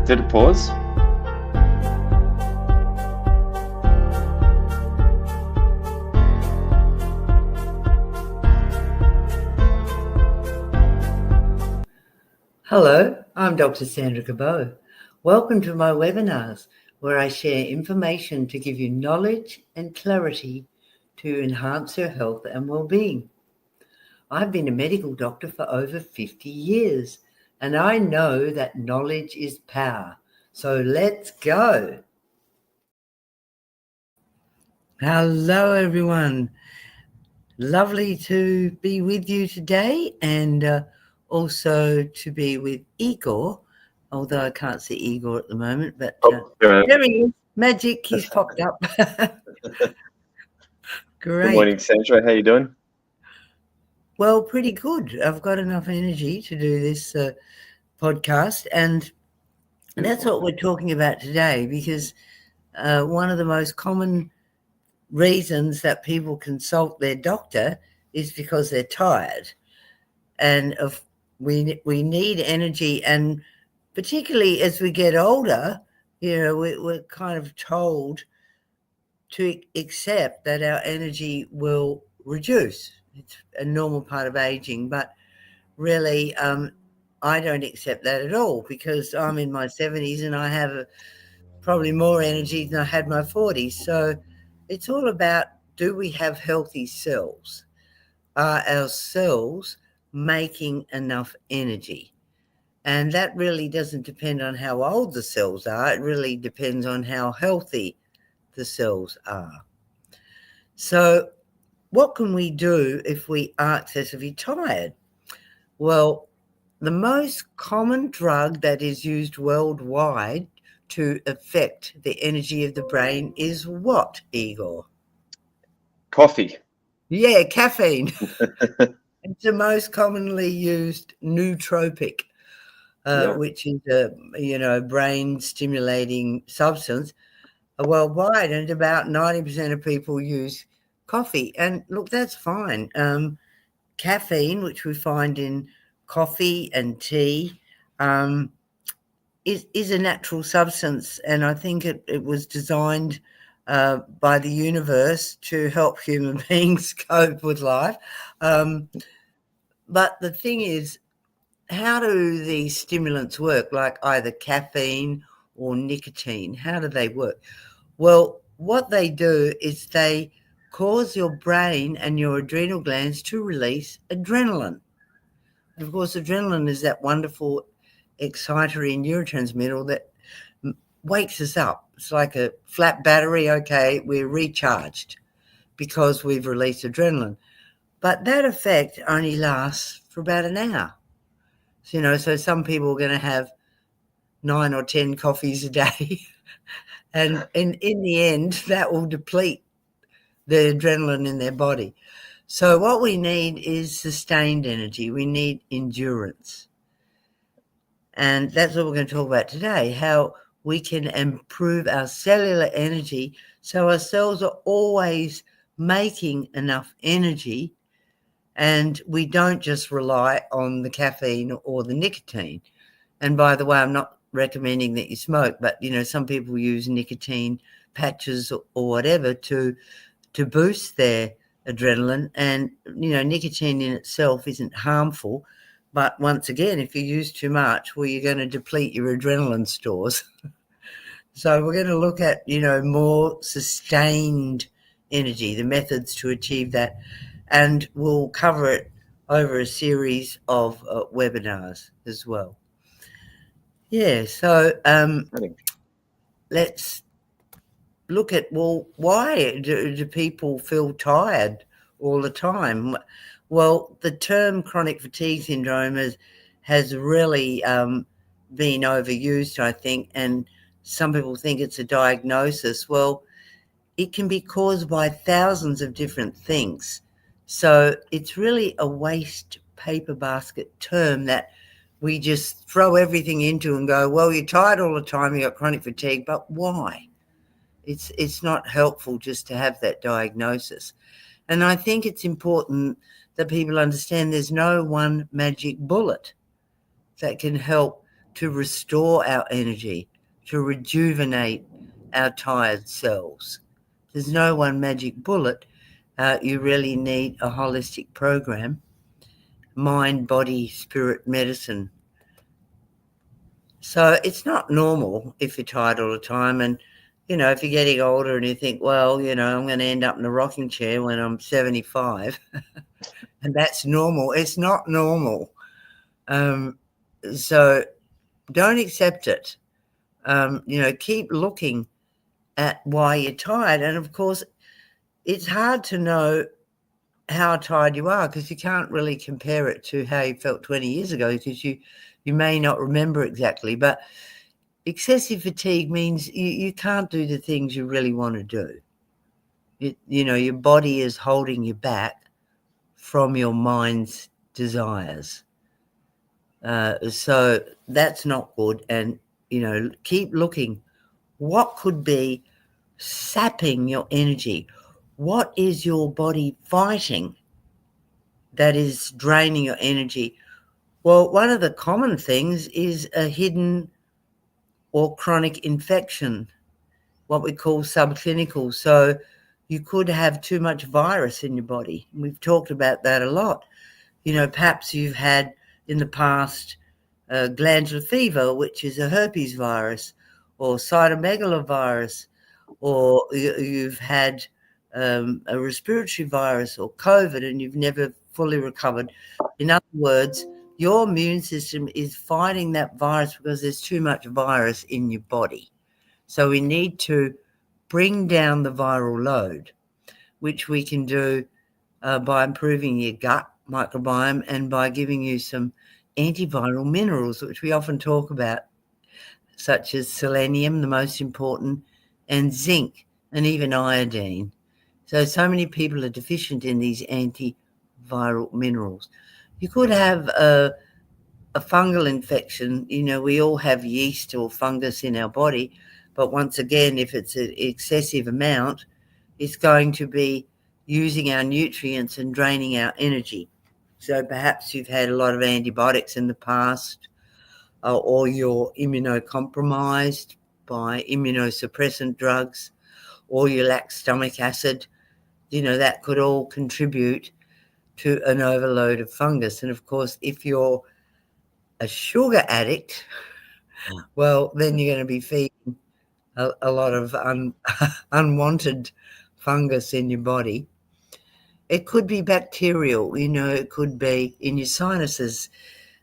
Did it pause? Hello, I'm Dr. Sandra Cabot. Welcome to my webinars where I share information to give you knowledge and clarity to enhance your health and well-being. I've been a medical doctor for over 50 years and I know that knowledge is power. So let's go. Hello, everyone. Lovely to be with you today and also to be with Igor, although I can't see Igor at the moment, but there he is. Magic, he's popped up. Great. Good morning, Sandra. How you doing? Well, pretty good. I've got enough energy to do this podcast, and that's what we're talking about today, because one of the most common reasons that people consult their doctor is because they're tired, and we need energy, and particularly as we get older, we're kind of told to accept that our energy will reduce. It's a normal part of aging, but really I don't accept that at all, because I'm in my 70s and I have probably more energy than I had in my 40s. So it's all about, do we have healthy cells? Are our cells making enough energy? And that really doesn't depend on how old the cells are. It really depends on how healthy the cells are. So what can we do if we are excessively tired? Well, the most common drug that is used worldwide to affect the energy of the brain is what, Igor? Coffee. Yeah, caffeine. It's the most commonly used nootropic, which is a brain-stimulating substance worldwide, and about 90% of people use coffee. And look, that's fine. Caffeine, which we find in coffee and tea, is a natural substance, and I think it was designed by the universe to help human beings cope with life. But the thing is, how do these stimulants work, like either caffeine or nicotine? How do they work? Well, what they do is they cause your brain and your adrenal glands to release adrenaline. And of course, adrenaline is that wonderful excitatory neurotransmitter that wakes us up. It's like a flat battery. Okay, we're recharged because we've released adrenaline. But that effect only lasts for about an hour. So some people are going to have 9 or 10 coffees a day. And in the end, that will deplete the adrenaline in their body. So what we need is sustained energy. We need endurance. And that's what we're going to talk about today, how we can improve our cellular energy so our cells are always making enough energy and we don't just rely on the caffeine or the nicotine. And by the way, I'm not recommending that you smoke, but some people use nicotine patches or whatever to boost their adrenaline, and nicotine in itself isn't harmful, but once again, if you use too much, well, you're going to deplete your adrenaline stores. So we're going to look at more sustained energy, the methods to achieve that, and we'll cover it over a series of webinars as well. Yeah, so let's look at, why do people feel tired all the time? Well, the term chronic fatigue syndrome has really been overused, I think, and some people think it's a diagnosis. Well, it can be caused by thousands of different things. So it's really a waste paper basket term that we just throw everything into and go, well, you're tired all the time, you got chronic fatigue, but why? It's not helpful just to have that diagnosis. And I think it's important that people understand there's no one magic bullet that can help to restore our energy, to rejuvenate our tired cells. There's no one magic bullet. You really need a holistic program, mind, body, spirit medicine. So it's not normal if you're tired all the time. And, if you're getting older and you think, well, I'm going to end up in a rocking chair when I'm 75, and that's normal. It's not normal. So don't accept it. Keep looking at why you're tired. And of course, it's hard to know how tired you are because you can't really compare it to how you felt 20 years ago because you may not remember exactly. But excessive fatigue means you can't do the things you really want to do. Your body is holding you back from your mind's desires. So that's not good. And, keep looking. What could be sapping your energy? What is your body fighting that is draining your energy? Well, one of the common things is a hidden or chronic infection, what we call subclinical. So you could have too much virus in your body. We've talked about that a lot. Perhaps you've had in the past glandular fever, which is a herpes virus, or cytomegalovirus, or you've had a respiratory virus or COVID and you've never fully recovered. In other words, your immune system is fighting that virus because there's too much virus in your body. So we need to bring down the viral load, which we can do by improving your gut microbiome and by giving you some antiviral minerals, which we often talk about, such as selenium, the most important, and zinc, and even iodine. So many people are deficient in these antiviral minerals. You could have a fungal infection. We all have yeast or fungus in our body, but once again, if it's an excessive amount, it's going to be using our nutrients and draining our energy. So perhaps you've had a lot of antibiotics in the past, or you're immunocompromised by immunosuppressant drugs, or you lack stomach acid. That could all contribute to an overload of fungus. And of course, if you're a sugar addict, well, then you're going to be feeding a lot of unwanted fungus in your body. It could be bacterial, it could be in your sinuses.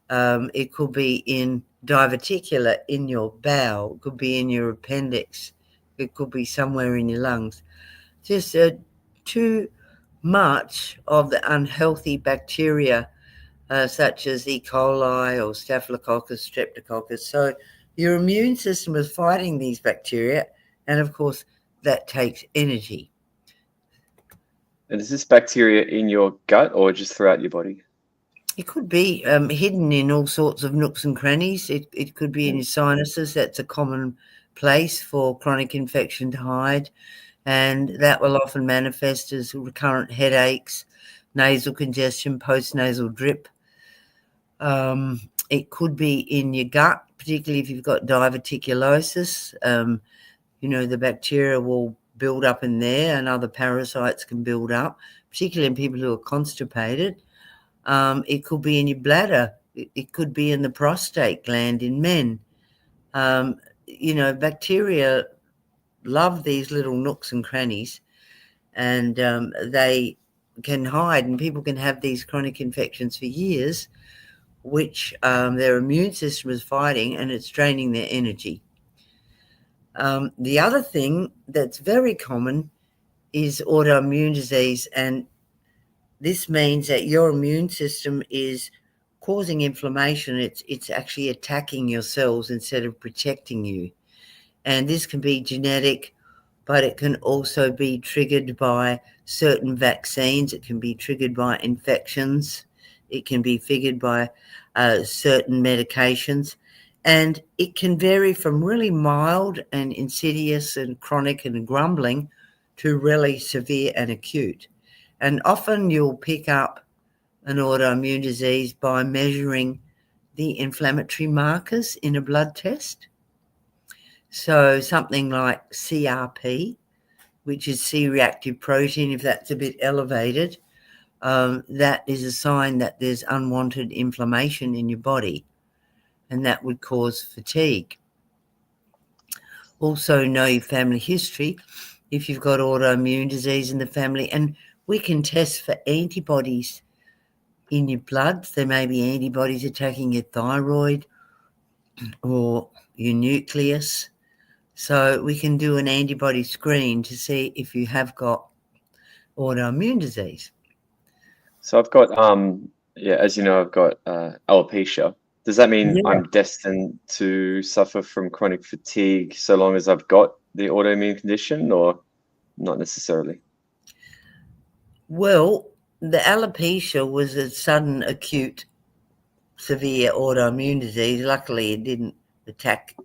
It could be in diverticular in your bowel. It could be in your appendix. It could be somewhere in your lungs. Just too much of the unhealthy bacteria, such as E. coli or Staphylococcus, Streptococcus. So your immune system is fighting these bacteria, and of course, that takes energy. And is this bacteria in your gut or just throughout your body? It could be hidden in all sorts of nooks and crannies. It could be in your sinuses. That's a common place for chronic infection to hide. And that will often manifest as recurrent headaches, nasal congestion, postnasal drip. It could be in your gut, particularly if you've got diverticulosis. The bacteria will build up in there and other parasites can build up, particularly in people who are constipated. It could be in your bladder. It could be in the prostate gland in men. Bacteria love these little nooks and crannies, and they can hide, and people can have these chronic infections for years, which their immune system is fighting, and it's draining their energy. The other thing that's very common is autoimmune disease, and this means that your immune system is causing inflammation. It's actually attacking your cells instead of protecting you. And this can be genetic, but it can also be triggered by certain vaccines. It can be triggered by infections. It can be triggered by certain medications. And it can vary from really mild and insidious and chronic and grumbling to really severe and acute. And often you'll pick up an autoimmune disease by measuring the inflammatory markers in a blood test. So something like CRP, which is C-reactive protein, if that's a bit elevated, that is a sign that there's unwanted inflammation in your body, and that would cause fatigue. Also know your family history if you've got autoimmune disease in the family, and we can test for antibodies in your blood. There may be antibodies attacking your thyroid or your nucleus. So we can do an antibody screen to see if you have got autoimmune disease. So I've got, as you know, I've got alopecia. Does that mean I'm destined to suffer from chronic fatigue so long as I've got the autoimmune condition, or not necessarily? Well, the alopecia was a sudden, acute, severe autoimmune disease. Luckily, it didn't attack,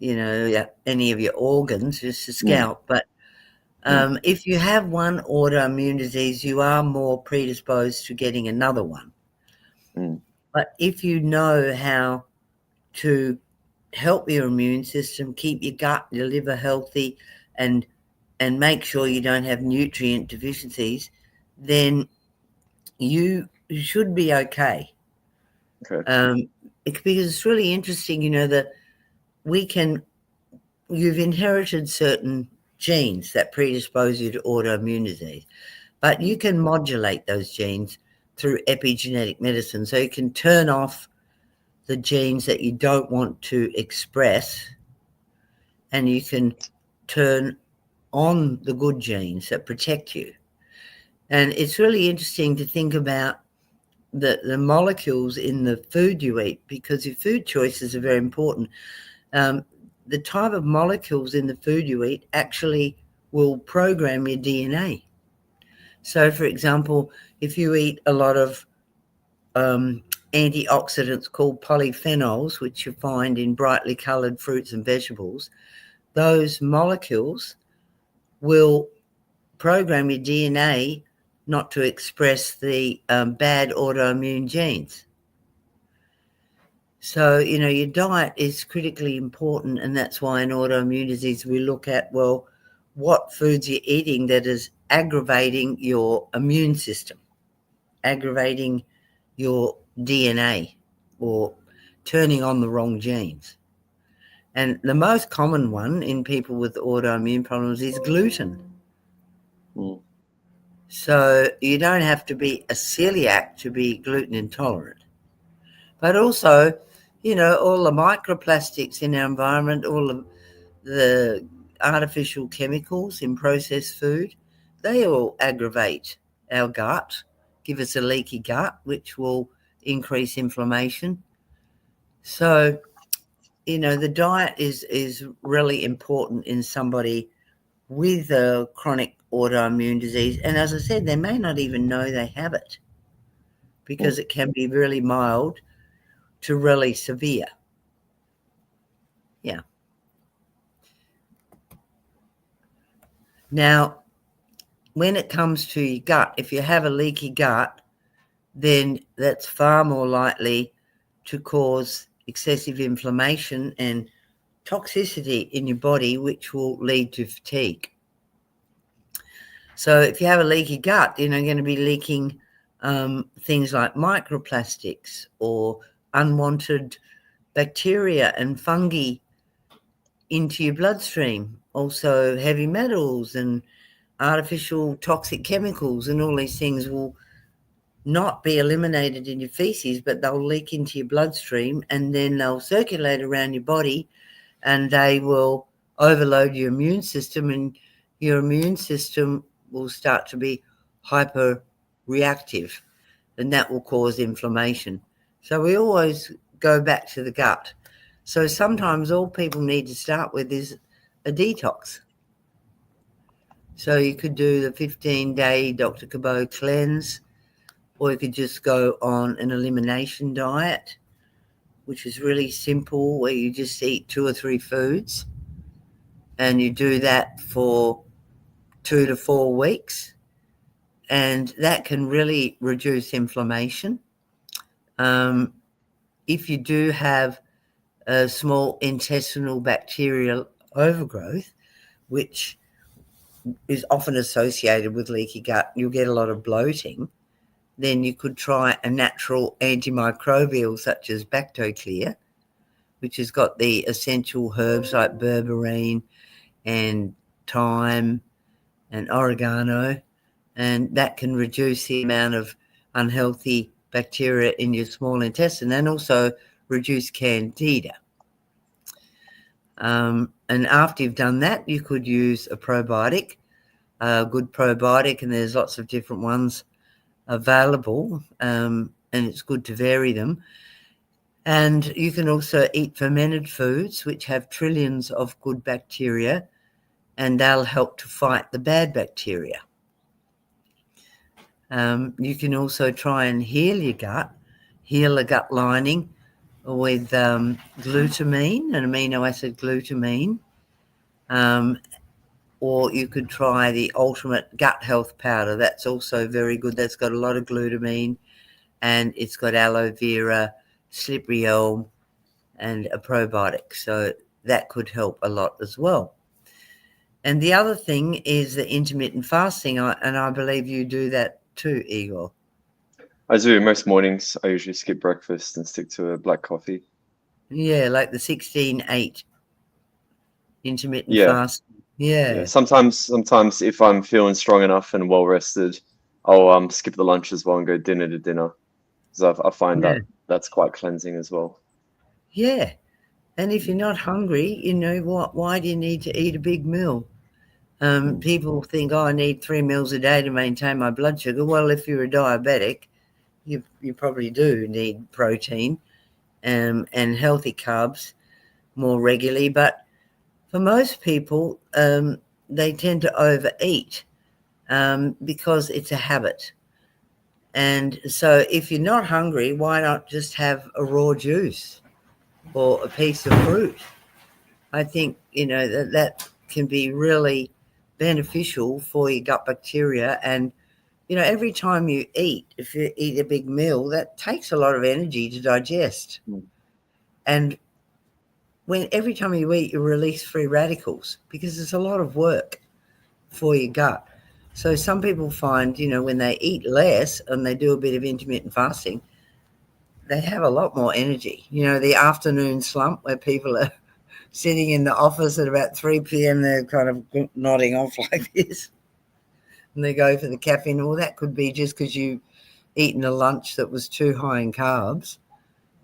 any of your organs, just the scalp. But if you have one autoimmune disease, you are more predisposed to getting another one. But if you know how to help your immune system, keep your gut, your liver healthy, and make sure you don't have nutrient deficiencies, then you should be okay. Okay. Because it's really interesting, that you've inherited certain genes that predispose you to autoimmune disease, but you can modulate those genes through epigenetic medicine. So you can turn off the genes that you don't want to express, and you can turn on the good genes that protect you. And it's really interesting to think about the molecules in the food you eat, because your food choices are very important. The type of molecules in the food you eat actually will program your DNA. So, for example, if you eat a lot of antioxidants called polyphenols, which you find in brightly coloured fruits and vegetables, those molecules will program your DNA not to express the bad autoimmune genes. So, your diet is critically important, and that's why in autoimmune disease we look at, well, what foods you're eating that is aggravating your immune system, aggravating your DNA, or turning on the wrong genes. And the most common one in people with autoimmune problems is gluten. So you don't have to be a celiac to be gluten intolerant. But also, all the microplastics in our environment, all of the artificial chemicals in processed food, they all aggravate our gut, give us a leaky gut, which will increase inflammation. So, the diet is really important in somebody with a chronic autoimmune disease. And as I said, they may not even know they have it, because it can be really mild to really severe. Yeah. Now, when it comes to your gut, if you have a leaky gut, then that's far more likely to cause excessive inflammation and toxicity in your body, which will lead to fatigue. So if you have a leaky gut, you're going to be leaking things like microplastics or unwanted bacteria and fungi into your bloodstream. Also heavy metals and artificial toxic chemicals, and all these things will not be eliminated in your feces, but they'll leak into your bloodstream, and then they'll circulate around your body, and they will overload your immune system, and your immune system will start to be hyper reactive, and that will cause inflammation. So we always go back to the gut. So sometimes all people need to start with is a detox. So you could do the 15-day Dr. Cabot cleanse, or you could just go on an elimination diet, which is really simple, where you just eat 2 or 3 foods, and you do that for 2 to 4 weeks, and that can really reduce inflammation. if you do have a small intestinal bacterial overgrowth, which is often associated with leaky gut, you'll get a lot of bloating, then you could try a natural antimicrobial such as Bactoclear, which has got the essential herbs like berberine and thyme and oregano, and that can reduce the amount of unhealthy bacteria in your small intestine and also reduce candida. And after you've done that, you could use a probiotic, a good probiotic, and there's lots of different ones available, and it's good to vary them. And you can also eat fermented foods, which have trillions of good bacteria, and they'll help to fight the bad bacteria. You can also try and heal your gut, heal the gut lining with glutamine, an amino acid glutamine. Or you could try the ultimate gut health powder. That's also very good. That's got a lot of glutamine, and it's got aloe vera, slippery elm, and a probiotic. So that could help a lot as well. And the other thing is the intermittent fasting, and I believe you do that too, Igor. I do. Most mornings, I usually skip breakfast and stick to a black coffee. Yeah, like the 16-8 intermittent Yeah. fasting. Yeah. Sometimes if I'm feeling strong enough and well rested, I'll skip the lunch as well and go dinner to dinner. Because I find that that's quite cleansing as well. Yeah. And if you're not hungry, you know what? Why do you need to eat a big meal? People think, I need 3 meals a day to maintain my blood sugar. Well, if you're a diabetic, you probably do need protein and healthy carbs more regularly. But for most people, they tend to overeat because it's a habit. And so if you're not hungry, why not just have a raw juice or a piece of fruit? I think, that can be really beneficial for your gut bacteria. And, every time you eat, if you eat a big meal, that takes a lot of energy to digest. And every time you eat, you release free radicals because it's a lot of work for your gut. So some people find, when they eat less and they do a bit of intermittent fasting, they have a lot more energy. The afternoon slump where people are sitting in the office at about 3 p.m, they're kind of nodding off like this. And they go for the caffeine. Well, that could be just because you've eaten a lunch that was too high in carbs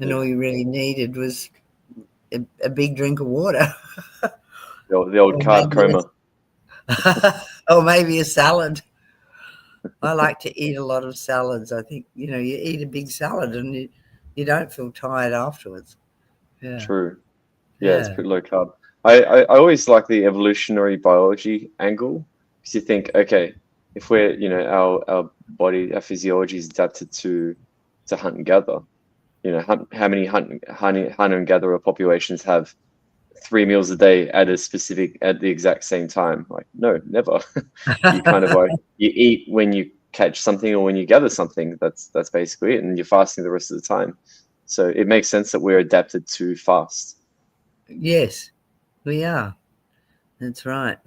and all you really needed was a big drink of water. The old carb coma. Or maybe a salad. I like to eat a lot of salads. I think, you eat a big salad and you don't feel tired afterwards. Yeah. True. Yeah, it's pretty low carb. I always like the evolutionary biology angle because you think, okay, if we're, our body, our physiology is adapted to hunt and gather. How many hunter and gatherer populations have 3 meals a day at the exact same time? Like, no, never. You kind of you eat when you catch something or when you gather something. That's basically it, and you're fasting the rest of the time. So it makes sense that we're adapted to fast. Yes, we are. That's right.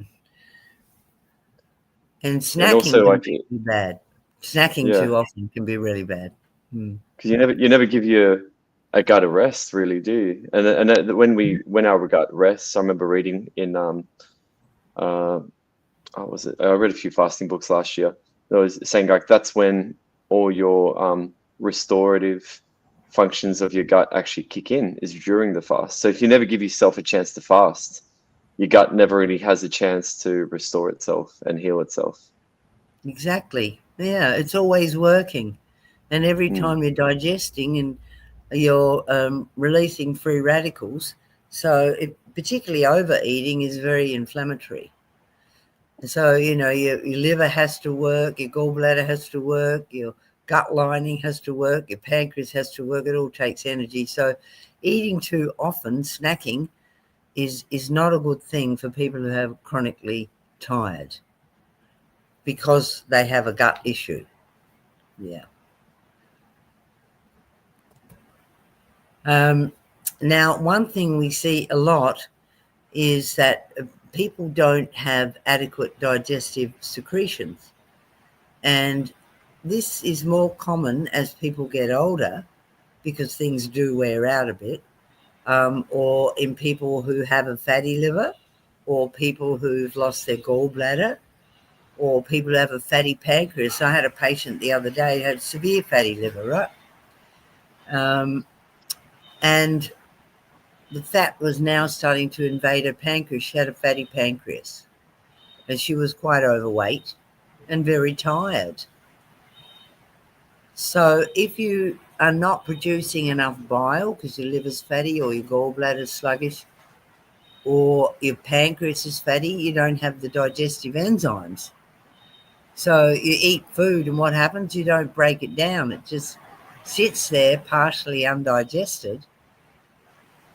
And snacking can be bad. Snacking too often can be really bad. Because you never give a gut a rest, really, do you? And when our gut rests, I remember reading in was it? I read a few fasting books last year. That was saying like that's when all your restorative functions of your gut actually kick in, is during the fast. So if you never give yourself a chance to fast, your gut never really has a chance to restore itself and heal itself. Exactly. Yeah, it's always working. And every time you're digesting and you're releasing free radicals, so particularly overeating is very inflammatory. So, your liver has to work, your gallbladder has to work, your gut lining has to work, your pancreas has to work. It all takes energy. So eating too often, snacking, is not a good thing for people who have chronically tired because they have a gut issue. Yeah. Now, one thing we see a lot is that people don't have adequate digestive secretions. And this is more common as people get older because things do wear out a bit, or in people who have a fatty liver, or people who've lost their gallbladder, or people who have a fatty pancreas. I had a patient the other day who had severe fatty liver, right? And the fat was now starting to invade her pancreas. She had a fatty pancreas, and she was quite overweight and very tired. So if you are not producing enough bile because your liver's fatty or your gallbladder's sluggish or your pancreas is fatty, you don't have the digestive enzymes. So you eat food, and what happens? You don't break it down. It just sits there partially undigested.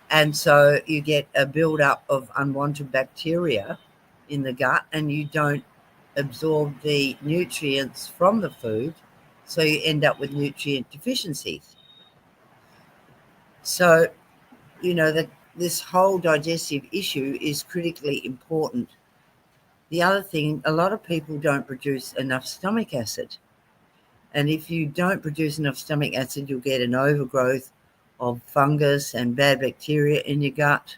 And so you get a build-up of unwanted bacteria in the gut, and you don't absorb the nutrients from the food. So you end up with nutrient deficiencies. So, this whole digestive issue is critically important. The other thing, a lot of people don't produce enough stomach acid. And if you don't produce enough stomach acid, you'll get an overgrowth of fungus and bad bacteria in your gut.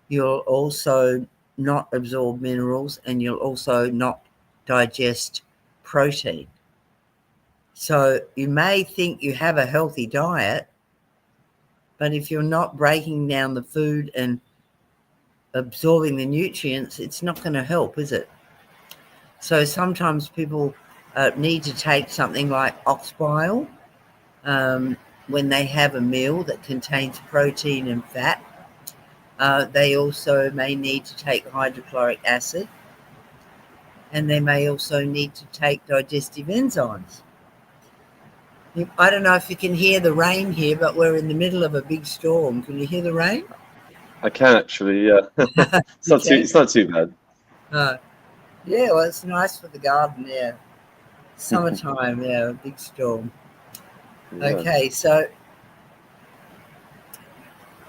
You'll also not absorb minerals, and you'll also not digest protein. So you may think you have a healthy diet, but if you're not breaking down the food and absorbing the nutrients, it's not going to help, is it? So sometimes people need to take something like ox bile when they have a meal that contains protein and fat. They also may need to take hydrochloric acid, and they may also need to take digestive enzymes. I don't know if you can hear the rain here, but we're in the middle of a big storm. Can you hear the rain? I can actually, yeah. You can? It's not too bad. Yeah, well, it's nice for the garden, yeah. Summertime, yeah, a big storm. Yeah. Okay, so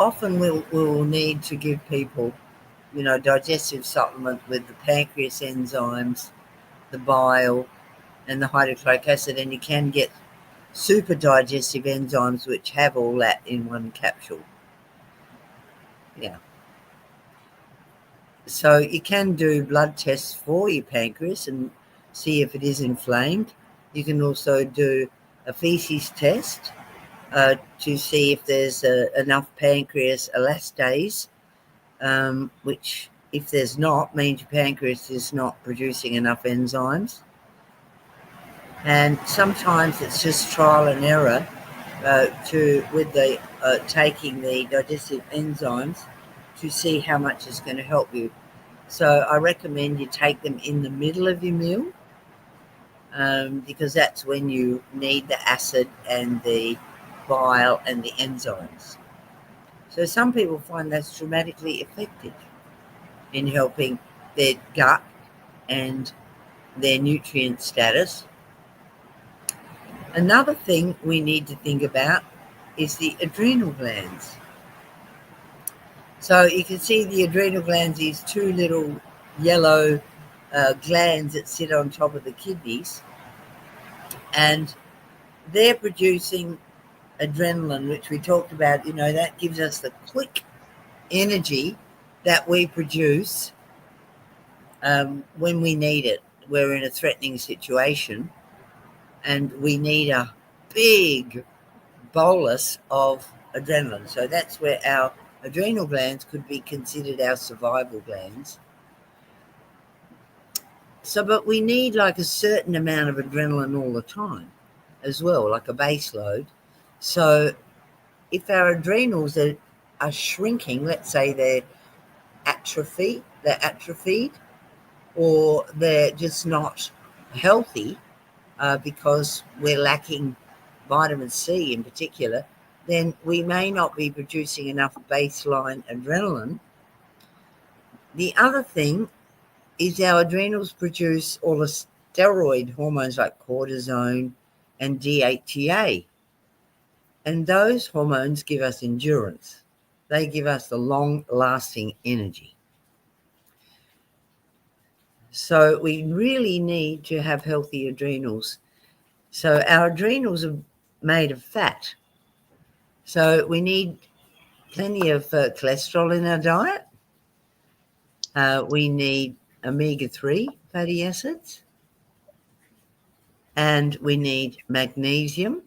often we'll need to give people, digestive supplement with the pancreas enzymes, the bile, and the hydrochloric acid, and you can get super digestive enzymes which have all that in one capsule. Yeah. So you can do blood tests for your pancreas and see if it is inflamed. You can also do a feces test to see if there's enough pancreas elastase, which, if there's not, means your pancreas is not producing enough enzymes. And sometimes it's just trial and error taking the digestive enzymes to see how much is going to help you. So I recommend you take them in the middle of your meal, because that's when you need the acid and the bile and the enzymes. So some people find that's dramatically effective in helping their gut and their nutrient status. Another thing we need to think about is the adrenal glands. So you can see the adrenal glands, these two little yellow glands that sit on top of the kidneys, and they're producing adrenaline, which we talked about. That gives us the quick energy that we produce when we need it. We're in a threatening situation and we need a big bolus of adrenaline. So that's where our adrenal glands could be considered our survival glands. So, but we need like a certain amount of adrenaline all the time as well, like a base load. So if our adrenals are shrinking, let's say they're atrophied, or they're just not healthy because we're lacking vitamin C in particular, then we may not be producing enough baseline adrenaline. The other thing is our adrenals produce all the steroid hormones like cortisone and DHEA. And those hormones give us endurance. They give us the long-lasting energy. So we really need to have healthy adrenals. So our adrenals are made of fat. So we need plenty of cholesterol in our diet. We need omega-3 fatty acids. And we need magnesium.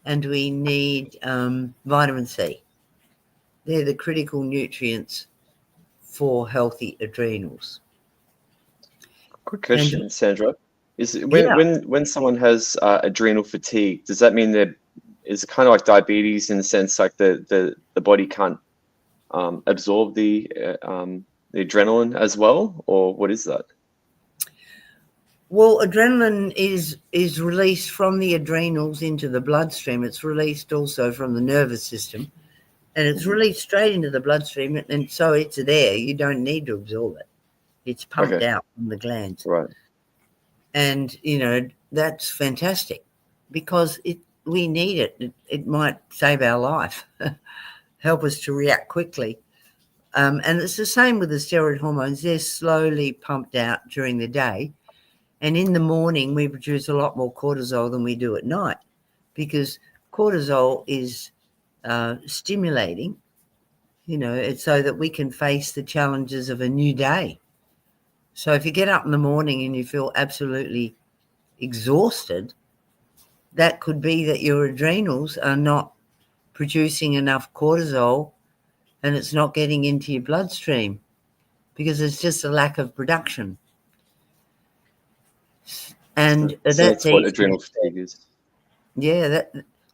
And we need vitamin C. They're the critical nutrients for healthy adrenals. Quick question, And Sandra. Is yeah, when someone has adrenal fatigue, does that mean is it kind of like diabetes in the sense like the body can't absorb the adrenaline as well, or what is that? well, adrenaline is released from the adrenals into the bloodstream. It's released also from the nervous system, and it's released straight into the bloodstream, and so it's there. You don't need to absorb it. It's pumped out from the glands. Right. And, that's fantastic because we need it. It might save our life, help us to react quickly. And it's the same with the steroid hormones. They're slowly pumped out during the day. And in the morning, we produce a lot more cortisol than we do at night because cortisol is stimulating, it's so that we can face the challenges of a new day. So if you get up in the morning and you feel absolutely exhausted, that could be that your adrenals are not producing enough cortisol and it's not getting into your bloodstream because it's just a lack of production. And So that's that's what easy. adrenal fatigue is. Yeah,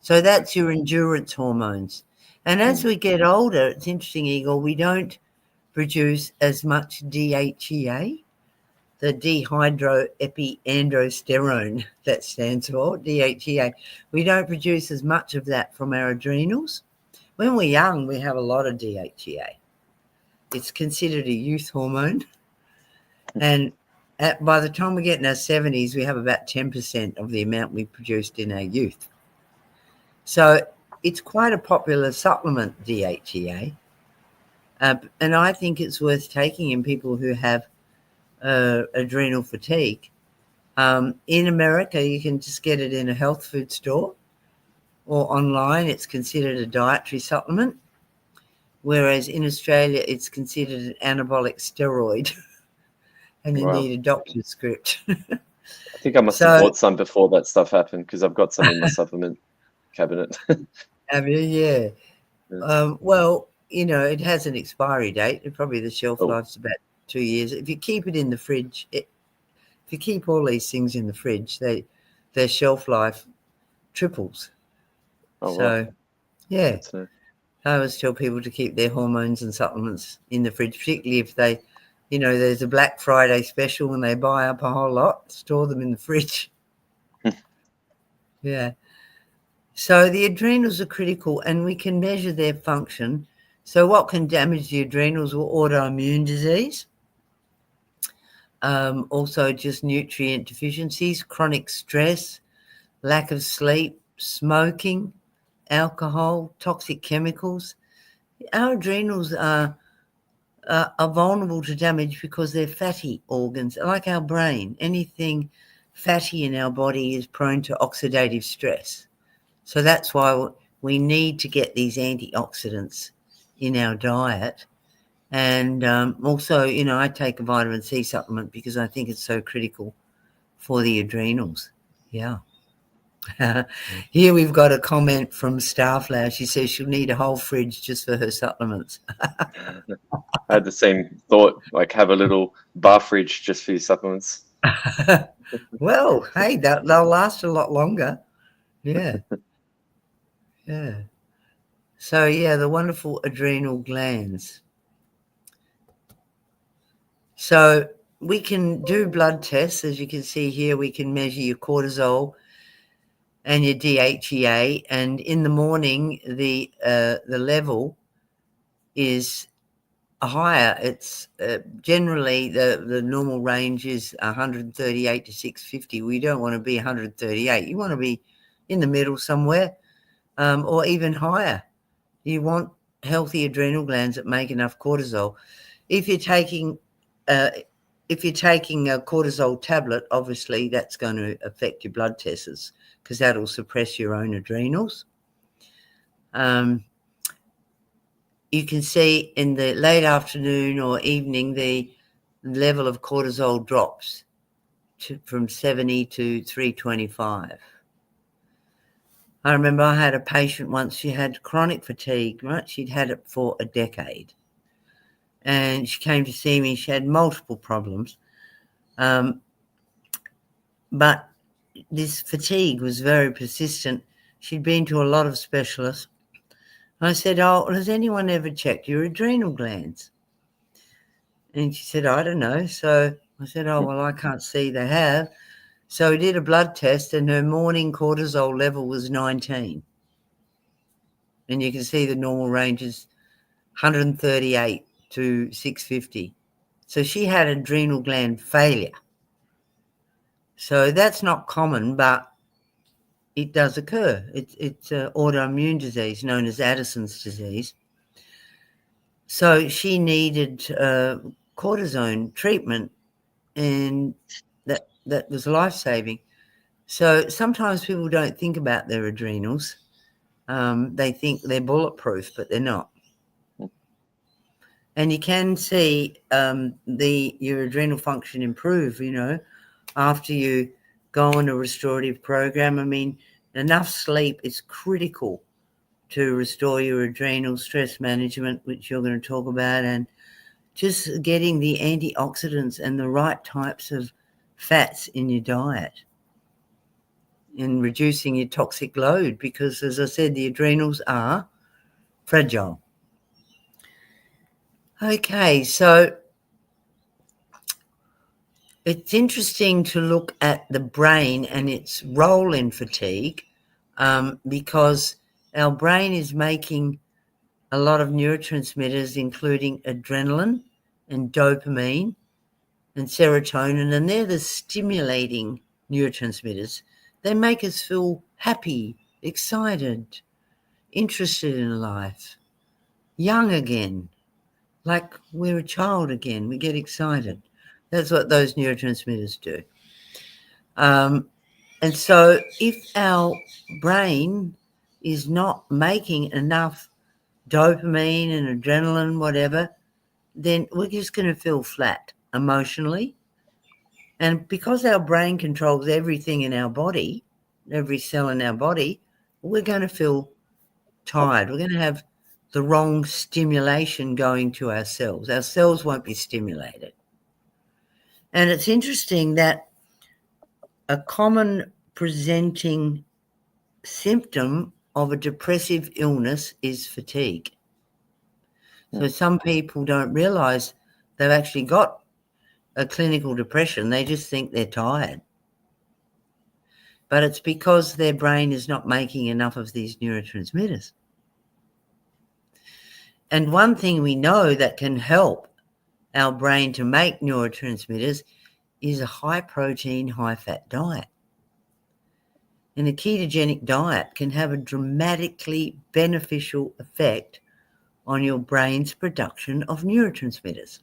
so that's your endurance hormones. And as we get older, it's interesting, Igor, we don't produce as much DHEA, the dehydroepiandrosterone, that stands for DHEA. We don't produce as much of that from our adrenals. When we're young, we have a lot of DHEA. It's considered a youth hormone. And by the time we get in our 70s, we have about 10% of the amount we produced in our youth. So it's quite a popular supplement, DHEA. And I think it's worth taking in people who have adrenal fatigue. In America, you can just get it in a health food store or online. It's considered a dietary supplement, whereas in Australia, it's considered an anabolic steroid and you need a doctor's script. I think I must have bought some before that stuff happened because I've got some in my supplement cabinet. Have you? Yeah. Well, it has an expiry date. Probably the shelf life's about 2 years. If you keep it in the fridge, if you keep all these things in the fridge, their shelf life triples. So, yeah. I always tell people to keep their hormones and supplements in the fridge, particularly if they, there's a Black Friday special and they buy up a whole lot, store them in the fridge. Yeah. So the adrenals are critical and we can measure their function. So what can damage the adrenals? Well, autoimmune disease. Also just nutrient deficiencies, chronic stress, lack of sleep, smoking, alcohol, toxic chemicals. Our adrenals are vulnerable to damage because they're fatty organs, like our brain. Anything fatty in our body is prone to oxidative stress. So that's why we need to get these antioxidants in our diet. And also, I take a vitamin C supplement because I think it's so critical for the adrenals. Yeah. Here we've got a comment from Starflower. She says she'll need a whole fridge just for her supplements. I had the same thought, like have a little bar fridge just for your supplements. Well, hey, they'll last a lot longer. Yeah. Yeah. So, yeah, the wonderful adrenal glands. So we can do blood tests. As you can see here, we can measure your cortisol and your DHEA. And in the morning, the level is higher. It's generally the normal range is 138 to 650. We don't want to be 138. You want to be in the middle somewhere. or even higher. You want healthy adrenal glands that make enough cortisol. If you're taking a cortisol tablet, obviously that's going to affect your blood tests because that'll suppress your own adrenals. You can see in the late afternoon or evening the level of cortisol drops from 70 to 325. I remember I had a patient once, she had chronic fatigue, right? She'd had it for a decade. And she came to see me. She had multiple problems. But this fatigue was very persistent. She'd been to a lot of specialists. I said, oh, has anyone ever checked your adrenal glands? And she said, I don't know. So I said, oh, well, I can't see they have. So we did a blood test and her morning cortisol level was 19. And you can see the normal range is 138 to 650. So she had adrenal gland failure. So that's not common, but it does occur. It's an autoimmune disease known as Addison's disease. So she needed cortisone treatment, and that was life-saving. So sometimes people don't think about their adrenals. They think they're bulletproof, but they're not. And you can see your adrenal function improve, after you go on a restorative program. I mean, enough sleep is critical to restore your adrenal, stress management, which you're going to talk about, and just getting the antioxidants and the right types of fats in your diet and reducing your toxic load because, as I said, the adrenals are fragile. Okay, so it's interesting to look at the brain and its role in fatigue because our brain is making a lot of neurotransmitters, including adrenaline and dopamine and serotonin, and they're the stimulating neurotransmitters. They make us feel happy, excited, interested in life, young again, like we're a child again. We get excited. That's what those neurotransmitters do. And so if our brain is not making enough dopamine and adrenaline, whatever, then we're just going to feel flat emotionally. And because our brain controls everything in our body, every cell in our body, we're going to feel tired. We're going to have the wrong stimulation going to our cells. Our cells won't be stimulated. And it's interesting that a common presenting symptom of a depressive illness is fatigue. So some people don't realize they've actually got a clinical depression. They just think they're tired. But it's because their brain is not making enough of these neurotransmitters. And one thing we know that can help our brain to make neurotransmitters is a high protein, high fat diet. And a ketogenic diet can have a dramatically beneficial effect on your brain's production of neurotransmitters.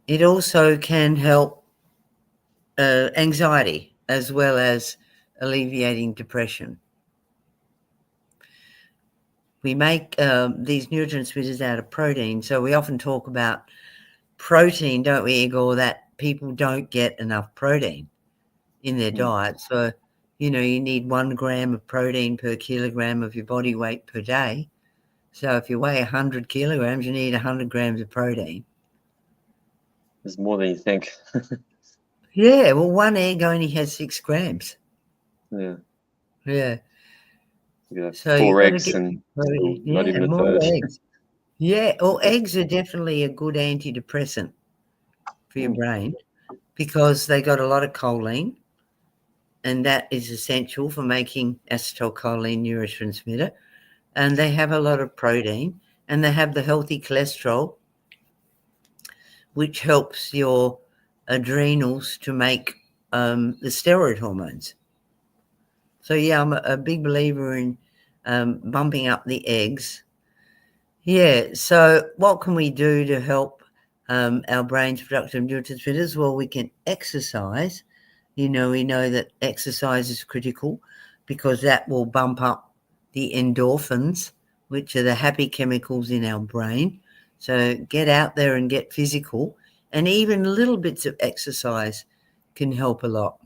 It also can help anxiety as well as alleviating depression. We make these neurotransmitters out of protein. So we often talk about protein, don't we, Igor, that people don't get enough protein in their diet. So, you need 1 gram of protein per kilogram of your body weight per day. So if you weigh 100 kilograms, you need 100 grams of protein. There's more than you think. Yeah, well, 1 egg only has 6 grams. Yeah. So 4 eggs and not even a third. Eggs. Yeah, well, eggs are definitely a good antidepressant for your brain because they got a lot of choline, and that is essential for making acetylcholine neurotransmitter. And they have a lot of protein, and they have the healthy cholesterol, which helps your adrenals to make the steroid hormones. So yeah, I'm a big believer in bumping up the eggs. Yeah, so what can we do to help our brain's production of neurotransmitters? Well, we can exercise. We know that exercise is critical because that will bump up the endorphins, which are the happy chemicals in our brain. So get out there and get physical, and even little bits of exercise can help a lot.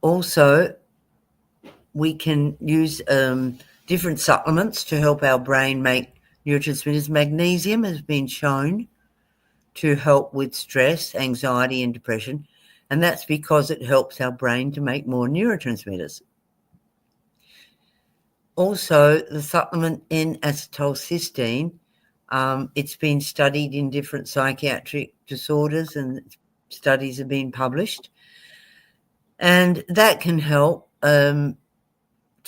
Also, we can use different supplements to help our brain make neurotransmitters. Magnesium has been shown to help with stress, anxiety, and depression, and that's because it helps our brain to make more neurotransmitters. Also, the supplement N-acetylcysteine, it's been studied in different psychiatric disorders, and studies have been published, and that can help to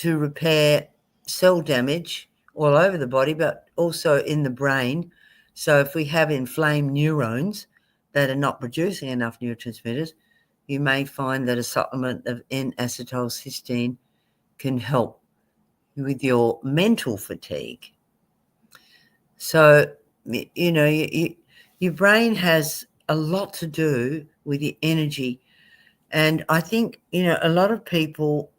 repair cell damage all over the body, but also in the brain. So if we have inflamed neurons that are not producing enough neurotransmitters, you may find that a supplement of N-acetylcysteine can help with your mental fatigue. So, your brain has a lot to do with your energy. And I think, a lot of people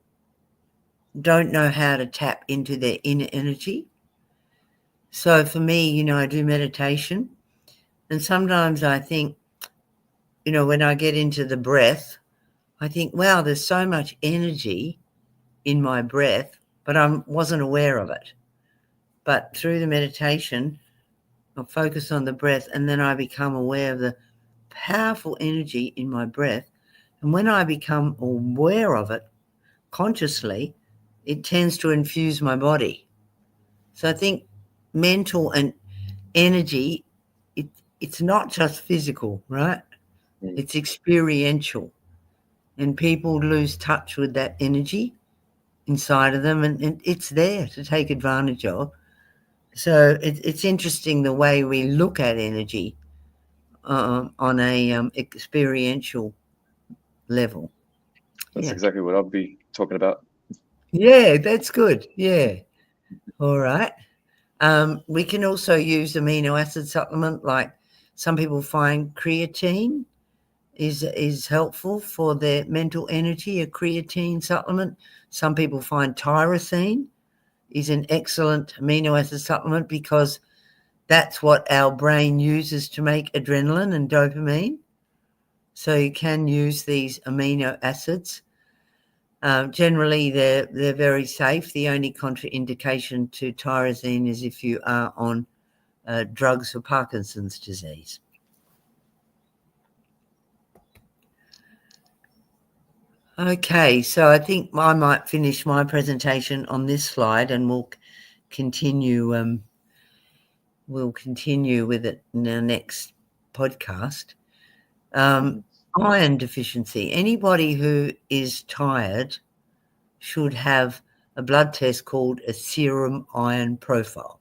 don't know how to tap into their inner energy. So for me, I do meditation, and sometimes I think, when I get into the breath, I think, wow, there's so much energy in my breath, but I wasn't aware of it. But through the meditation, I focus on the breath, and then I become aware of the powerful energy in my breath. And when I become aware of it consciously, it tends to infuse my body. So I think mental and energy, it's not just physical, right? It's experiential. And people lose touch with that energy inside of them, and it's there to take advantage of. So it's interesting the way we look at energy on a experiential level. That's exactly what I'll be talking about. Yeah, that's good. Yeah. All right. We can also use amino acid supplement, like some people find creatine is helpful for their mental energy, a creatine supplement. Some people find tyrosine is an excellent amino acid supplement because that's what our brain uses to make adrenaline and dopamine. So you can use these amino acids. Generally, they're very safe. The only contraindication to tyrosine is if you are on drugs for Parkinson's disease. Okay, so I think I might finish my presentation on this slide, and we'll continue. We'll continue with it in our next podcast. Iron deficiency. Anybody who is tired should have a blood test called a serum iron profile.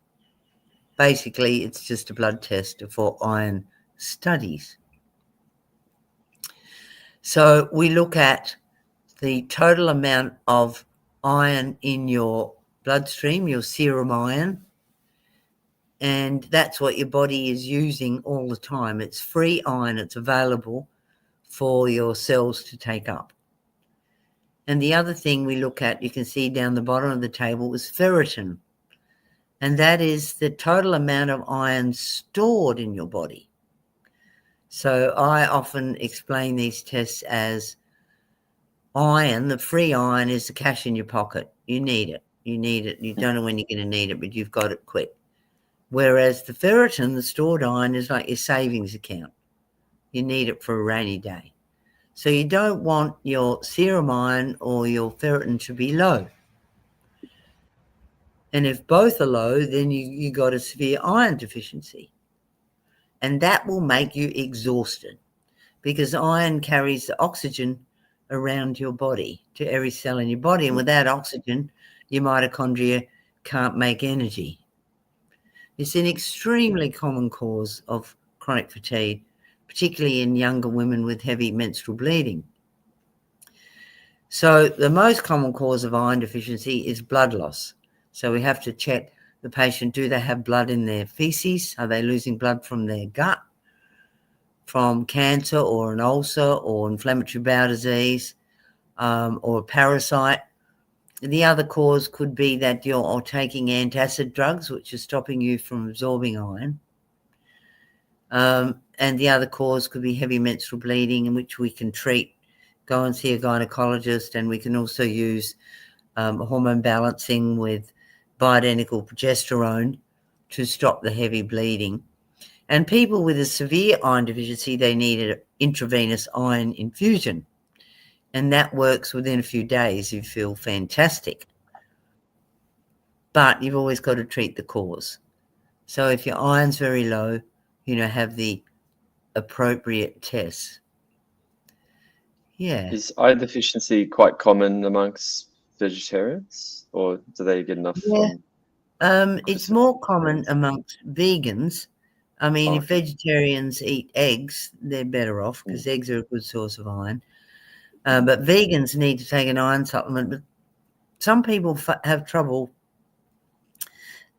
Basically, it's just a blood test for iron studies. So we look at the total amount of iron in your bloodstream, your serum iron, and that's what your body is using all the time. It's free iron. It's available for your cells to take up. And the other thing we look at, you can see down the bottom of the table, is ferritin. And that is the total amount of iron stored in your body. So I often explain these tests as iron. The free iron is the cash in your pocket. You need it. You need it. You don't know when you're going to need it, but you've got it quick. Whereas the ferritin, the stored iron, is like your savings account. You need it for a rainy day. So you don't want your serum iron or your ferritin to be low. And if both are low, then you got a severe iron deficiency. And that will make you exhausted because iron carries the oxygen around your body to every cell in your body. And without oxygen, your mitochondria can't make energy. It's an extremely common cause of chronic fatigue, particularly in younger women with heavy menstrual bleeding. So the most common cause of iron deficiency is blood loss. So we have to check the patient, do they have blood in their feces? Are they losing blood from their gut, from cancer or an ulcer or inflammatory bowel disease, or a parasite? The other cause could be that you're taking antacid drugs, which are stopping you from absorbing iron. And the other cause could be heavy menstrual bleeding, in which we can treat, go and see a gynecologist, and we can also use hormone balancing with bioidentical progesterone to stop the heavy bleeding. And people with a severe iron deficiency, they need an intravenous iron infusion. And that works within a few days. You feel fantastic. But you've always got to treat the cause. So if your iron's very low, have the appropriate tests. Yeah. Is iron deficiency quite common amongst vegetarians, or do they get enough from? It's more common amongst vegans. I mean, if Okay. vegetarians eat eggs, they're better off because eggs are a good source of iron. But vegans need to take an iron supplement. But some people have trouble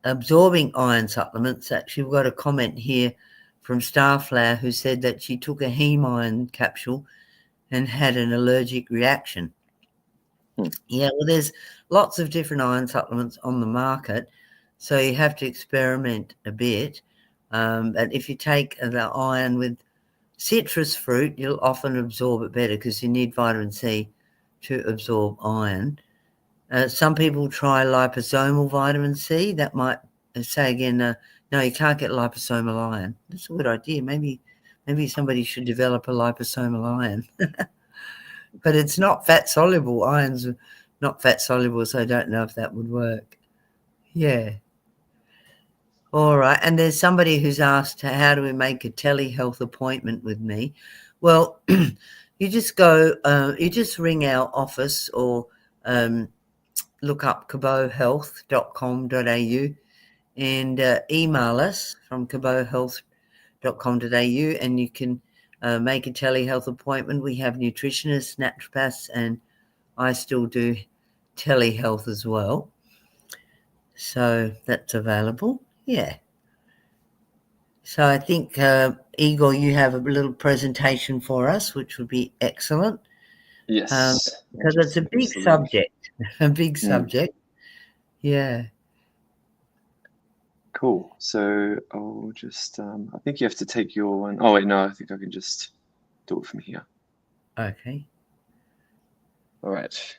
absorbing iron supplements. Actually, we've got a comment here from Starflower who said that she took a heme iron capsule and had an allergic reaction. Yeah, well, there's lots of different iron supplements on the market, so you have to experiment a bit. But if you take the iron with citrus fruit, you'll often absorb it better because you need vitamin C to absorb iron. Some people try liposomal vitamin C. That might say again, no, you can't get liposomal iron. That's a good idea. Maybe somebody should develop a liposomal iron. But it's not fat soluble. Iron's not fat soluble, so I don't know if that would work. Yeah. All right. And there's somebody who's asked, how do we make a telehealth appointment with me? Well, you just go, you just ring our office or look up cabothealth.com.au and email us from cabothealth.com.au, and you can make a telehealth appointment. We have nutritionists, naturopaths, and I still do telehealth as well. So that's available. Yeah. So I think, Igor, you have a little presentation for us, which would be excellent. Yes. Because it's a big subject. A big subject. Yeah. Cool. So I'll just, I think you have to take your one. Oh, wait, no, I think I can just do it from here. Okay. All right.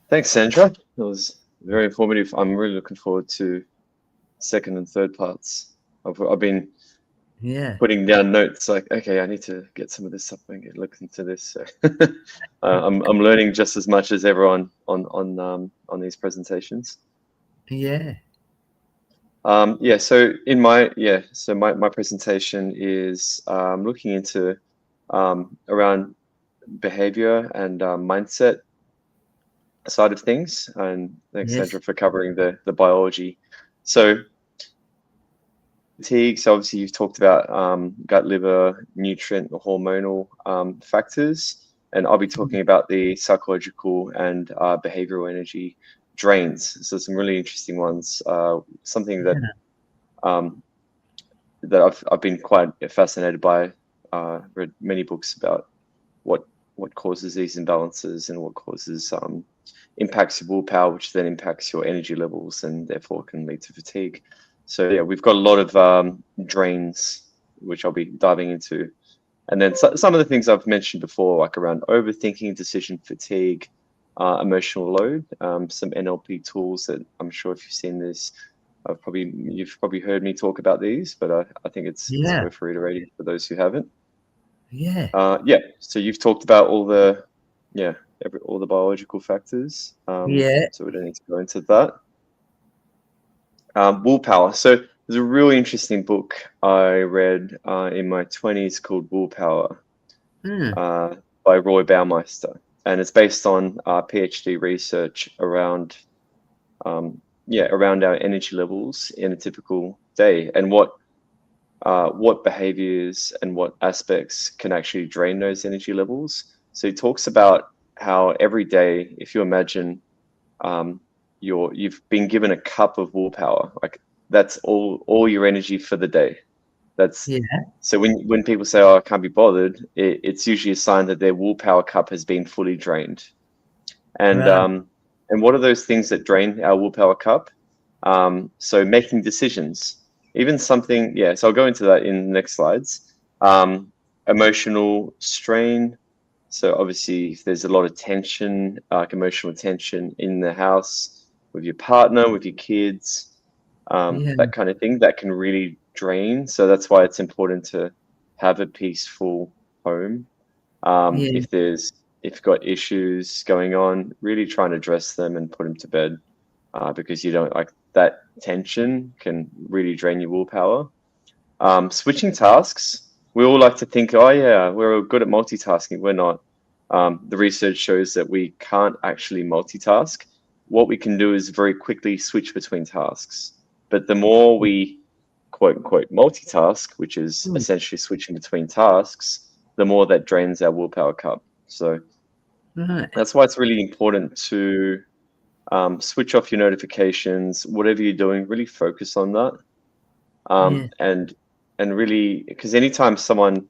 Thanks, Sandra. That was very informative. I'm really looking forward to second and third parts. I've been putting down notes like, okay, I need to get some of this stuff and look into this. So I'm learning just as much as everyone on these presentations. Yeah. Yeah. So my presentation is looking into around behavior and mindset side of things. And thanks, Sandra, for covering the biology. So fatigue, so obviously you've talked about gut, liver, nutrient, hormonal factors, and I'll be talking about the psychological and behavioral energy drains. So some really interesting ones. Something that I've been quite fascinated by. Read many books about what causes these imbalances and what causes impacts your willpower, which then impacts your energy levels and therefore can lead to fatigue. So yeah, we've got a lot of drains, which I'll be diving into. And then some of the things I've mentioned before, like around overthinking, decision fatigue, emotional load, some NLP tools that I'm sure if you've seen this, you've probably heard me talk about these, but I think it's worth reiterating for those who haven't. Yeah. So you've talked about all the biological factors. So we don't need to go into that. Willpower. So there's a really interesting book I read in my 20s called Willpower by Roy Baumeister, and it's based on PhD research around our energy levels in a typical day. And what what behaviors and what aspects can actually drain those energy levels. So he talks about how every day, if you imagine you've been given a cup of willpower, like that's all your energy for the day. That's Yeah. so when people say, "Oh, I can't be bothered," it's usually a sign that their willpower cup has been fully drained. And Right. um, and what are those things that drain our willpower cup? So making decisions, even something, yeah. So I'll go into that in the next slides. Emotional strain. So obviously, if there's a lot of tension, like emotional tension in the house with your partner, with your kids, Yeah. that kind of thing, that can really drain. So that's why it's important to have a peaceful home. Yeah. If you've got issues going on, really try and address them and put them to bed, because you don't like that tension can really drain your willpower. Switching tasks, we all like to think, oh yeah, we're good at multitasking. We're not. The research shows that we can't actually multitask. What we can do is very quickly switch between tasks. But the more we quote unquote multitask, which is Hmm. essentially switching between tasks, the more that drains our willpower cup. So Right. that's why it's really important to switch off your notifications, whatever you're doing, really focus on that. Yeah. And really, because anytime someone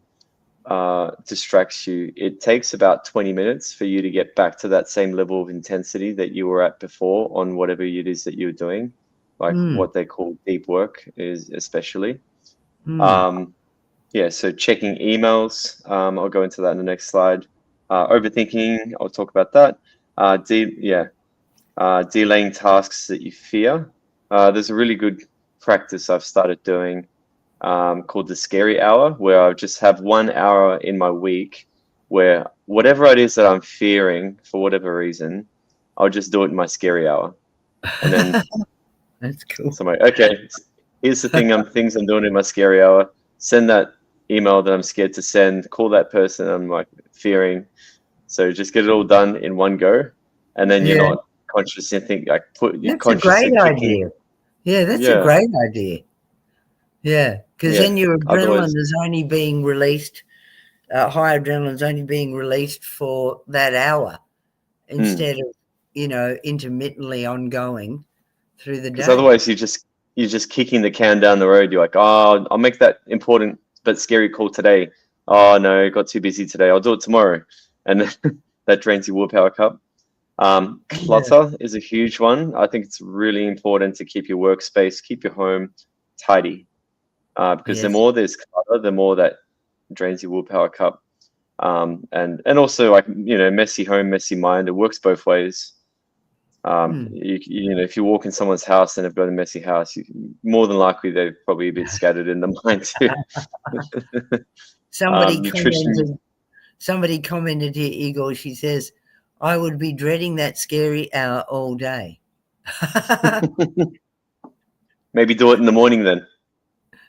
distracts you, it takes about 20 minutes for you to get back to that same level of intensity that you were at before on whatever it is that you're doing, like Hmm. what they call deep work is especially. Hmm. Um, yeah, so checking emails, I'll go into that in the next slide. Overthinking, I'll talk about that. Delaying tasks that you fear. There's a really good practice I've started doing called the scary hour, where I just have 1 hour in my week where whatever it is that I'm fearing for whatever reason, I'll just do it in my scary hour. And then That's cool. so I'm like, okay, here's the things I'm doing in my scary hour. Send that email that I'm scared to send, call that person I'm like fearing. So just get it all done in one go. And then you're Yeah. not conscious and think like you're That's a consciously great kicking. idea. Yeah, that's a Yeah, great idea. Yeah, because yeah. then your Otherwise, adrenaline is only being released, high adrenaline is only being released for that hour mm. instead of, intermittently ongoing through the Because day. otherwise you're just kicking the can down the road. You're like, oh, I'll make that important but scary call today. Oh no, got too busy today. I'll do it tomorrow, and then that drains your willpower cup. Yeah. Clutter is a huge one. I think it's really important to keep your workspace, keep your home tidy, because the Yes. more there's clutter, the more that drains your willpower cup. And also like messy home, messy mind. It works both ways. Hmm. If you walk in someone's house and they've got a messy house, more than likely they're probably a bit scattered in the mind too. Somebody Nutrition, commented. Somebody commented here, Igor. She says, "I would be dreading that scary hour all day." maybe do it in the morning then.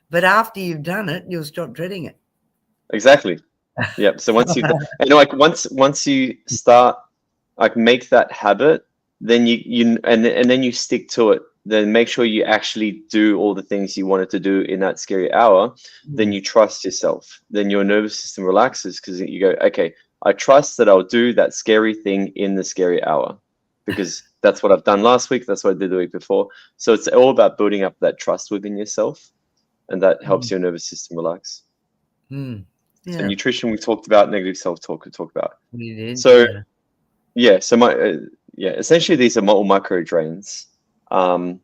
But after you've done it, you'll stop dreading it. Exactly. Yep. So once you've and like once you start like make that habit, then and then you stick to it. Then make sure you actually do all the things you wanted to do in that scary hour. Then Mm. you trust yourself. Then your nervous system relaxes because you go, okay, I trust that I'll do that scary thing in the scary hour because that's what I've done last week. That's what I did the week before. So it's all about building up that trust within yourself, and that helps Mm. your nervous system relax. Mm. So Yeah, nutrition we talked about, negative self-talk we talked about. you did. So Yeah. yeah, so essentially these are all micro drains. Um,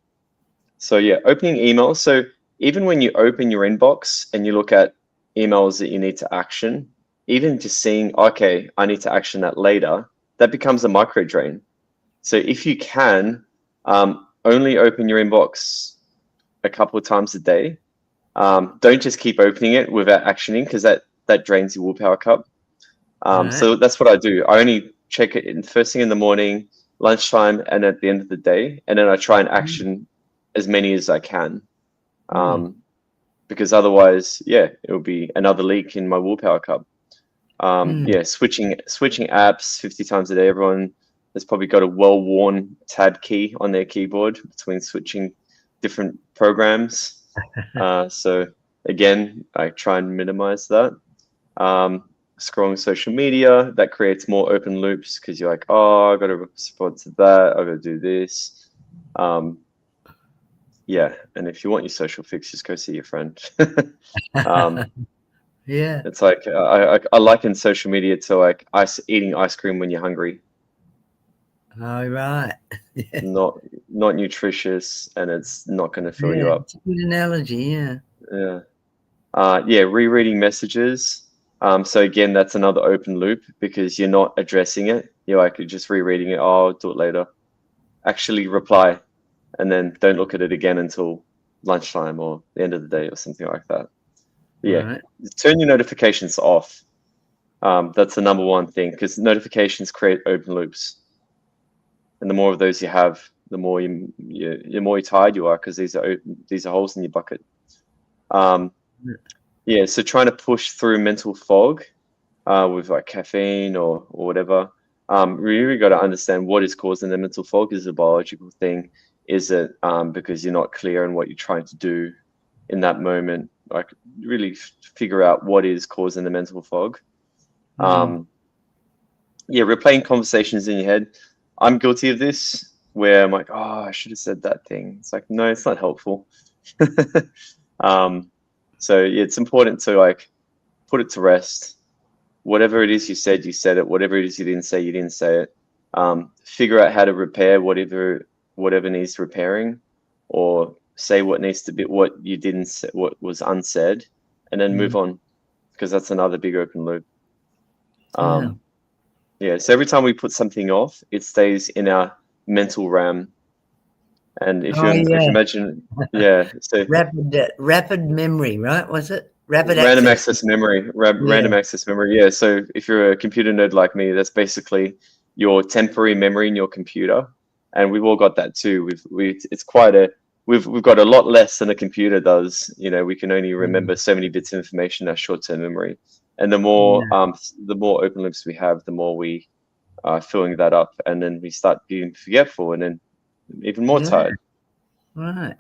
so yeah, opening emails. So even when you open your inbox and you look at emails that you need to action, even just seeing, okay, I need to action that later, that becomes a micro drain. So if you can, only open your inbox a couple of times a day. Don't just keep opening it without actioning because that drains your willpower cup. Right. So that's what I do. I only check it in first thing in the morning, lunchtime, and at the end of the day, and then I try and Mm. action as many as I can. Mm. Because otherwise, yeah, it will be another leak in my willpower cup. Mm. Yeah, switching apps 50 times a day. Everyone has probably got a well-worn tab key on their keyboard between switching different programs. So Again, I try and minimize that. Scrolling social media, that creates more open loops because you're like, oh, I got to respond to that. I got to do this. Yeah, and if you want your social fix, just go see your friend. Yeah. It's like I liken social media to like eating ice cream when you're hungry. Oh, right. Not nutritious, and it's not going to fill you Yeah, up. it's a good analogy. Yeah. Yeah. Yeah, rereading messages. So again, that's another open loop because you're not addressing it. You're like you're just rereading it. Oh, I'll do it later. Actually reply, and then don't look at it again until lunchtime or the end of the day or something like that. Yeah, Right. turn your notifications off. That's the number one thing because notifications create open loops, and the more of those you have, the more you're more tired you are because these are holes in your bucket. Yeah, so trying to push through mental fog with like caffeine or whatever. We really got to understand what is causing the mental fog. Is it a biological thing? Is it because you're not clear on what you're trying to do in that moment? Like really figure out what is causing the mental fog. Yeah, replaying conversations in your head. I'm guilty of this where I'm like, oh, I should have said that thing. It's like, no, it's not helpful. So yeah, it's important to like put it to rest. Whatever it is you said it. Whatever it is you didn't say it. Figure out how to repair whatever needs repairing, or say what needs to be what you didn't say, what was unsaid, and then move on, because that's another big open loop. Yeah. So every time we put something off, it stays in our mental RAM. And if you imagine, yeah, so rapid memory, right? Was it rapid random access? access memory, random access memory. Yeah. So if you're a computer nerd like me, that's basically your temporary memory in your computer, and we've all got that too. It's quite a we've got a lot less than a computer does. You know, we can only remember so many bits of information in our short-term memory, and the more open loops we have, the more we are filling that up, and then we start being forgetful, and then even more tired. Right.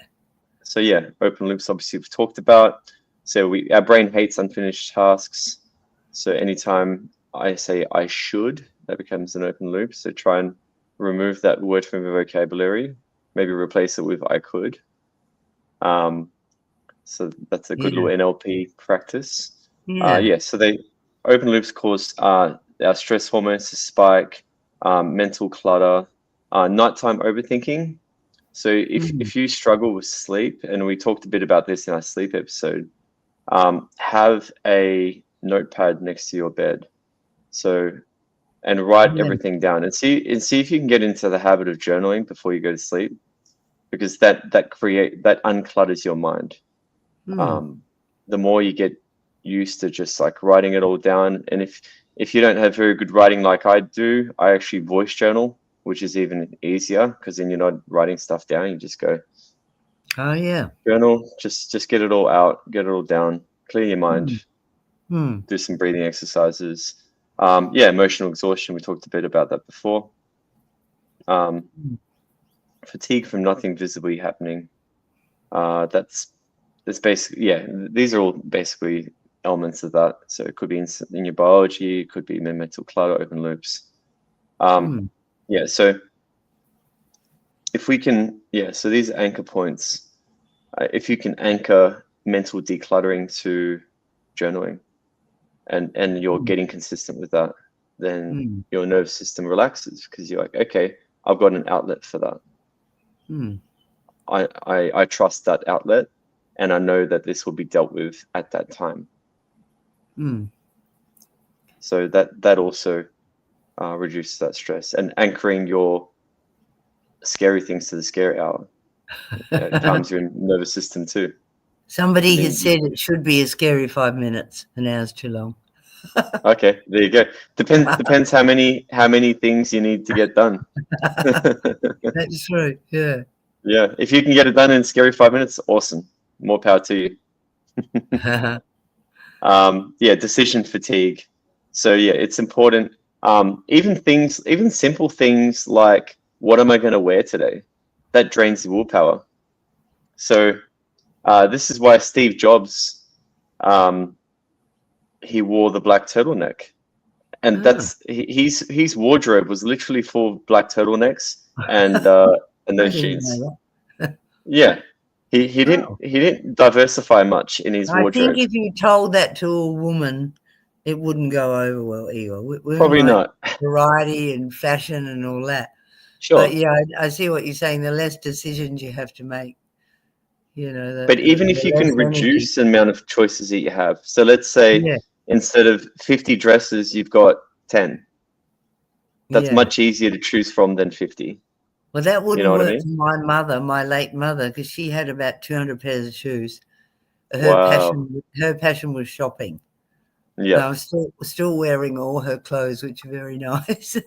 So yeah, open loops obviously we've talked about. So our brain hates unfinished tasks. So anytime I say I should, that becomes an open loop. So try and remove that word from your vocabulary. Maybe replace it with I could. So that's a good little NLP practice. So they open loops cause our stress hormones to spike, mental clutter, nighttime overthinking. So if you struggle with sleep, and we talked a bit about this in our sleep episode, have a notepad next to your bed. So, and write everything down, and see if you can get into the habit of journaling before you go to sleep, because that unclutters your mind. The more you get used to just like writing it all down, and if you don't have very good writing like I do, I actually voice journal, which is even easier because then you're not writing stuff down. You just go, oh yeah, journal, just get it all out, get it all down, clear your mind, do some breathing exercises. Emotional exhaustion, we talked a bit about that before. Fatigue from nothing visibly happening. That's basically, these are all basically elements of that. So it could be in your biology, it could be in mental clutter, open loops. So if we can, so these are anchor points. If you can anchor mental decluttering to journaling, and you're getting consistent with that, then your nervous system relaxes because you're like, okay, I've got an outlet for that. I trust that outlet, and I know that this will be dealt with at that time. So that also reduces that stress, and anchoring your scary things to the scary hour. It calms your nervous system too. Somebody has said it should be a scary 5 minutes. An hour's too long. Okay, there you go. Depends how many things you need to get done. That's true. Yeah. Yeah, if you can get it done in scary 5 minutes, awesome. More power to you. Decision fatigue. So it's important. Even simple things like, what am I going to wear today? That drains the willpower. So this is why Steve Jobs he wore the black turtleneck, and his wardrobe was literally full of black turtlenecks and I those didn't jeans. know that. Yeah, he didn't diversify much in his I think wardrobe. if you told that to a woman, it wouldn't go over well, Igor. Women Probably like not. variety and fashion and all that. Sure. But yeah, I see what you're saying. The less decisions you have to make, But even if you can reduce the amount of choices that you have, so let's say instead of 50 dresses, you've got 10. That's much easier to choose from than 50. Well, that wouldn't work for my mother, my late mother, because she had about 200 pairs of shoes. Her passion was shopping. Yeah. I'm still wearing all her clothes, which are very nice.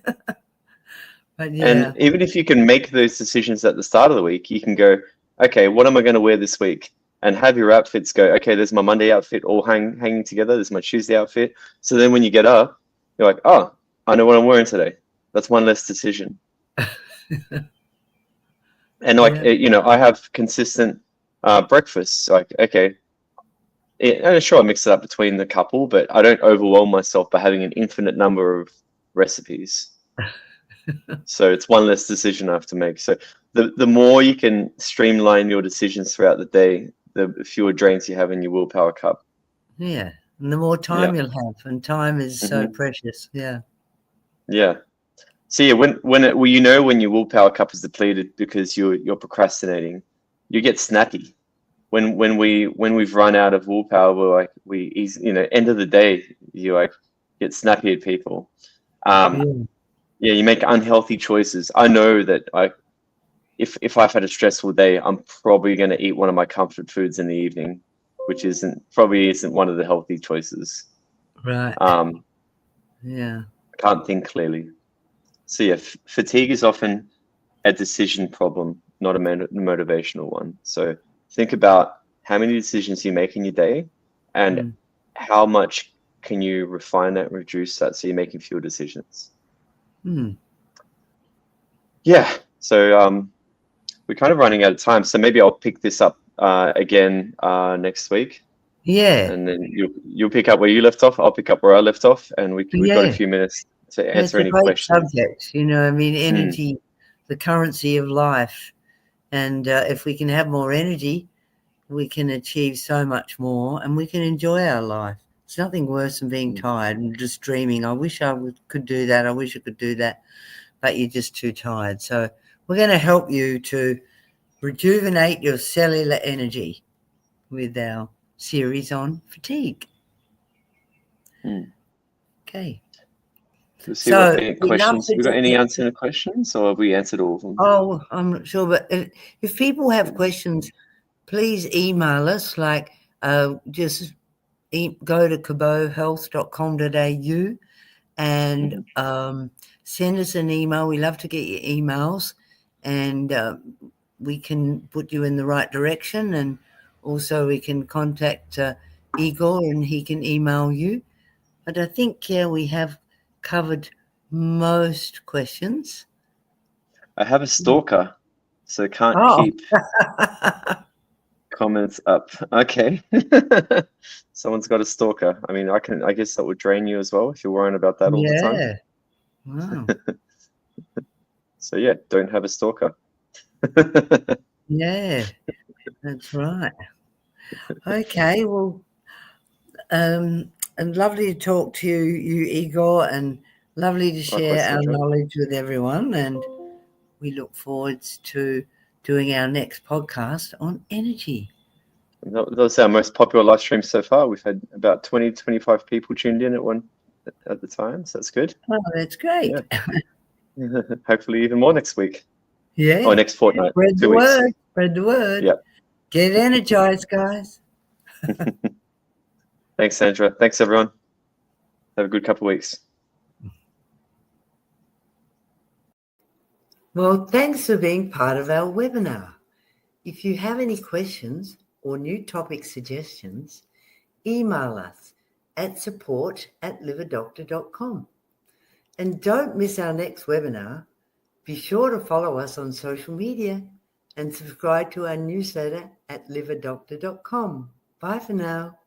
But And even if you can make those decisions at the start of the week, you can go, okay, what am I going to wear this week? And have your outfits go, okay, there's my Monday outfit all hanging together. There's my Tuesday outfit. So then when you get up, you're like, oh, I know what I'm wearing today. That's one less decision. And I have consistent breakfasts. Like, okay, and sure, I mix it up between the couple, but I don't overwhelm myself by having an infinite number of recipes. So it's one less decision I have to make. So the more you can streamline your decisions throughout the day, the fewer drains you have in your willpower cup. Yeah, and the more time you'll have, and time is so precious. Yeah. Yeah. So yeah, when your willpower cup is depleted because you're procrastinating, you get snappy. When we've run out of willpower, end of the day, you get snappy at people. You make unhealthy choices. I know that if I've had a stressful day, I'm probably going to eat one of my comfort foods in the evening, which probably isn't one of the healthy choices. Right. I can't think clearly. So yeah, fatigue is often a decision problem, not a motivational one. So think about how many decisions you make in your day and how much can you refine that, reduce that, so you're making fewer decisions. Yeah. So we're kind of running out of time. So maybe I'll pick this up again next week. Yeah. And then you'll pick up where you left off. I'll pick up where I left off, and we've got a few minutes to answer any questions. Subject, energy, the currency of life, and if we can have more energy, we can achieve so much more, and we can enjoy our life. It's nothing worse than being tired and just dreaming. I wish I could do that. I wish I could do that, but you're just too tired. So we're going to help you to rejuvenate your cellular energy with our series on fatigue. Okay. We'll see what any questions. We got any answer to questions, or have we answered all of them? Oh, I'm not sure, but if people have questions, please email us. Just go to cabothealth.com.au and send us an email. We love to get your emails, and we can put you in the right direction. And also, we can contact Igor, and he can email you. But I think we have covered most questions. I have a stalker, so can't keep comments up. Okay. Someone's got a stalker. I mean, I guess that would drain you as well if you're worrying about that all the time. Wow. So yeah, don't have a stalker. Yeah, that's right. Okay, well, and lovely to talk to you, Igor, and lovely to share our knowledge with everyone. And we look forward to doing our next podcast on energy. That was our most popular live stream so far. We've had about 20-25 people tuned in at the time, so that's good. Oh, that's great. Yeah. Hopefully even more next week. Yeah. Or next fortnight. Spread the word. Spread the word. Yeah. Get energized, guys. Thanks, Sandra. Thanks, everyone. Have a good couple of weeks. Well, thanks for being part of our webinar. If you have any questions or new topic suggestions, email us at support@liverdoctor.com. And don't miss our next webinar. Be sure to follow us on social media and subscribe to our newsletter at liverdoctor.com. Bye for now.